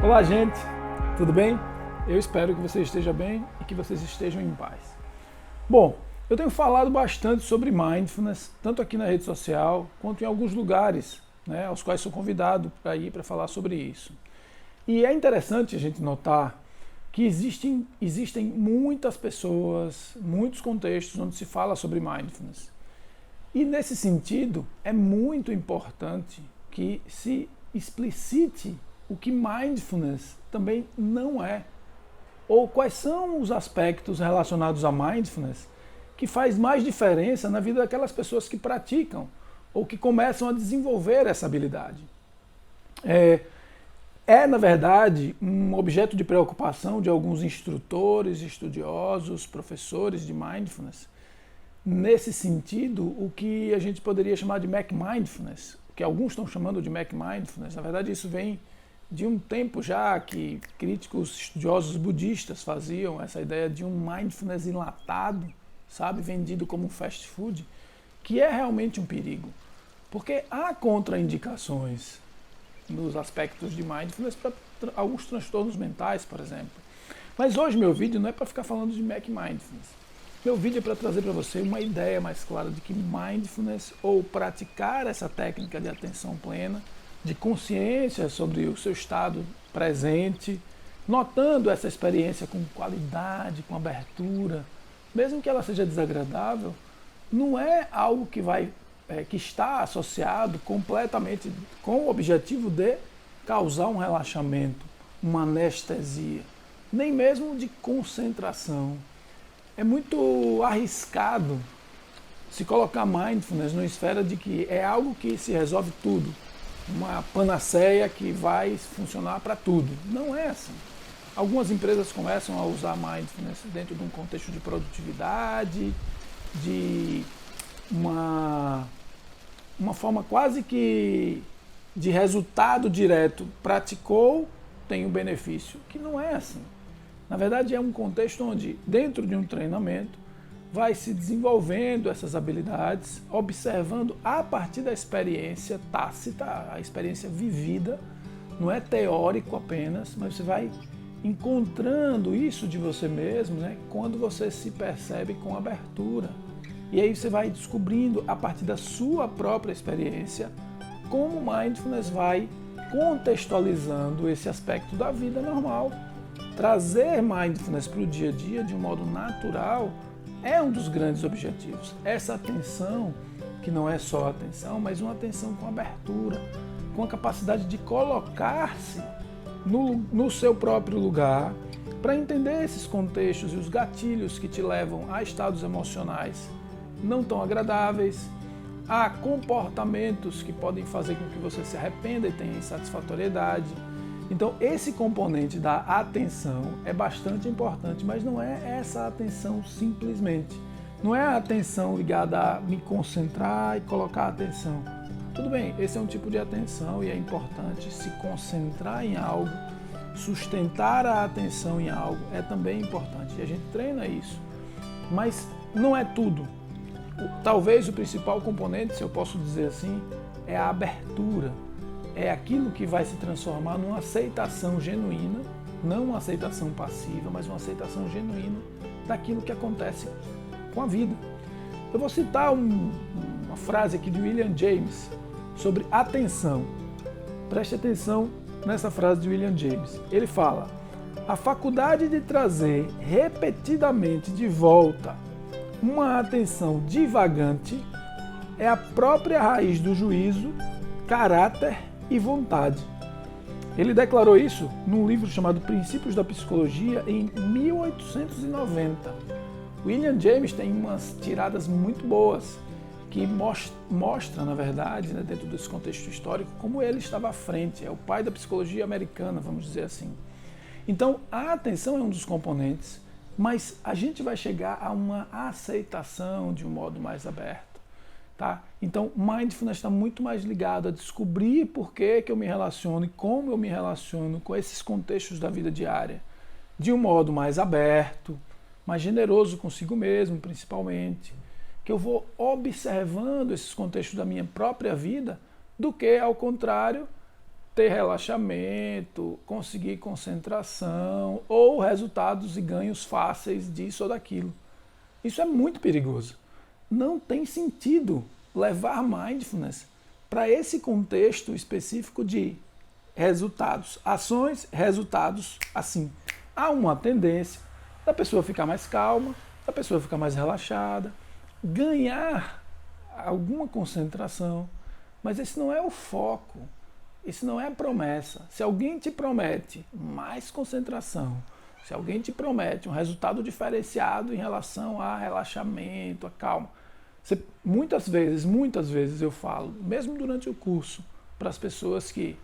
Olá, gente, tudo bem? Eu espero que você esteja bem e que vocês estejam em paz. Bom, eu tenho falado bastante sobre mindfulness, tanto aqui na rede social quanto em alguns lugares, né, aos quais sou convidado para ir para falar sobre isso. E é interessante a gente notar que existem muitas pessoas, muitos contextos onde se fala sobre mindfulness. E nesse sentido, é muito importante que se explicite o que mindfulness também não é, ou quais são os aspectos relacionados a mindfulness que faz mais diferença na vida daquelas pessoas que praticam ou que começam a desenvolver essa habilidade. Na verdade, um objeto de preocupação de alguns instrutores, estudiosos, professores de mindfulness. Nesse sentido, o que a gente poderia chamar de Mac Mindfulness, que alguns estão chamando de Mac Mindfulness, na verdade isso vem de um tempo já que críticos estudiosos budistas faziam essa ideia de um mindfulness enlatado, sabe, vendido como um fast food, que é realmente um perigo. Porque há contraindicações nos aspectos de mindfulness para alguns transtornos mentais, por exemplo. Mas hoje meu vídeo não é para ficar falando de Mac Mindfulness. Meu vídeo é para trazer para você uma ideia mais clara de que mindfulness, ou praticar essa técnica de atenção plena, de consciência sobre o seu estado presente, notando essa experiência com qualidade, com abertura, mesmo que ela seja desagradável, não é algo que está associado completamente com o objetivo de causar um relaxamento, uma anestesia, nem mesmo de concentração. É muito arriscado se colocar mindfulness numa esfera de que é algo que se resolve tudo, uma panaceia que vai funcionar para tudo. Não é assim. Algumas empresas começam a usar mindfulness dentro de um contexto de produtividade, de uma forma quase que de resultado direto. Praticou, tem o benefício, que não é assim. Na verdade, é um contexto onde, dentro de um treinamento, vai se desenvolvendo essas habilidades, observando a partir da experiência tácita, a experiência vivida, não é teórico apenas, mas você vai encontrando isso de você mesmo, né, quando você se percebe com abertura. E aí você vai descobrindo, a partir da sua própria experiência, como o mindfulness vai contextualizando esse aspecto da vida normal. Trazer mindfulness para o dia a dia de um modo natural é um dos grandes objetivos. Essa atenção, que não é só atenção, mas uma atenção com abertura, com a capacidade de colocar-se no seu próprio lugar, para entender esses contextos e os gatilhos que te levam a estados emocionais não tão agradáveis, a comportamentos que podem fazer com que você se arrependa e tenha insatisfatoriedade. Então, esse componente da atenção é bastante importante, mas não é essa atenção simplesmente. Não é a atenção ligada a me concentrar e colocar a atenção. Tudo bem, esse é um tipo de atenção e é importante se concentrar em algo, sustentar a atenção em algo é também importante. E a gente treina isso. Mas não é tudo. Talvez o principal componente, se eu posso dizer assim, é a abertura. É aquilo que vai se transformar numa aceitação genuína, não uma aceitação passiva, mas uma aceitação genuína daquilo que acontece com a vida. Eu vou citar uma frase aqui de William James sobre atenção. Preste atenção nessa frase de William James. Ele fala: a faculdade de trazer repetidamente de volta uma atenção divagante é a própria raiz do juízo, caráter e vontade. Ele declarou isso num livro chamado Princípios da Psicologia em 1890. William James tem umas tiradas muito boas que mostra, na verdade, né, dentro desse contexto histórico, como ele estava à frente. É o pai da psicologia americana, vamos dizer assim. Então, a atenção é um dos componentes, mas a gente vai chegar a uma aceitação de um modo mais aberto. Tá? Então, mindfulness está muito mais ligado a descobrir por que eu me relaciono e como eu me relaciono com esses contextos da vida diária, de um modo mais aberto, mais generoso consigo mesmo, principalmente, que eu vou observando esses contextos da minha própria vida, do que, ao contrário, ter relaxamento, conseguir concentração ou resultados e ganhos fáceis disso ou daquilo. Isso é muito perigoso. Não tem sentido levar mindfulness para esse contexto específico de resultados, ações, resultados assim. Há uma tendência da pessoa ficar mais calma, da pessoa ficar mais relaxada, ganhar alguma concentração, mas esse não é o foco, isso não é a promessa. Se alguém te promete mais concentração, se alguém te promete um resultado diferenciado em relação a relaxamento, a calma, muitas vezes eu falo, mesmo durante o curso, para as pessoas que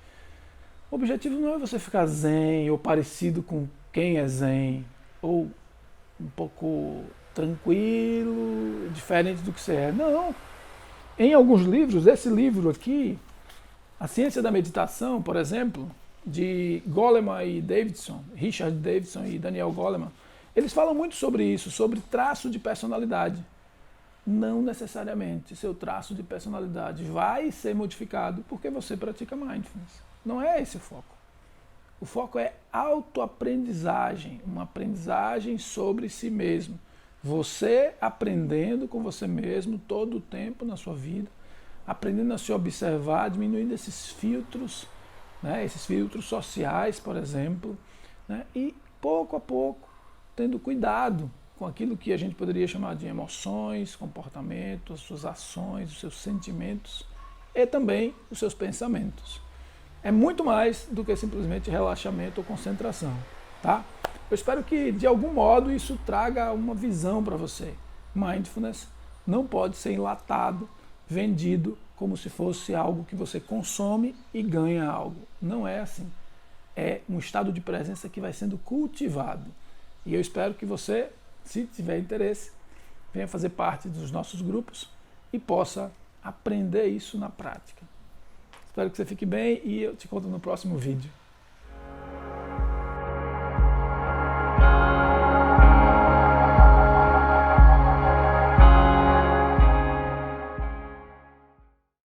o objetivo não é você ficar zen ou parecido com quem é zen, ou um pouco tranquilo, diferente do que você é. Não. Em alguns livros, esse livro aqui, A Ciência da Meditação, por exemplo, de Goleman e Davidson, Richard Davidson e Daniel Goleman, eles falam muito sobre isso, sobre traço de personalidade. Não necessariamente seu traço de personalidade vai ser modificado porque você pratica mindfulness. Não é esse o foco. O foco é autoaprendizagem, uma aprendizagem sobre si mesmo. Você aprendendo com você mesmo todo o tempo na sua vida, aprendendo a se observar, diminuindo esses filtros, né, esses filtros sociais, por exemplo, né, e pouco a pouco tendo cuidado com aquilo que a gente poderia chamar de emoções, comportamentos, as suas ações, os seus sentimentos e também os seus pensamentos. É muito mais do que simplesmente relaxamento ou concentração, tá? Eu espero que, de algum modo, isso traga uma visão para você. Mindfulness não pode ser enlatado, vendido, como se fosse algo que você consome e ganha algo. Não é assim. É um estado de presença que vai sendo cultivado. E eu espero que você, se tiver interesse, venha fazer parte dos nossos grupos e possa aprender isso na prática. Espero que você fique bem e eu te conto no próximo vídeo.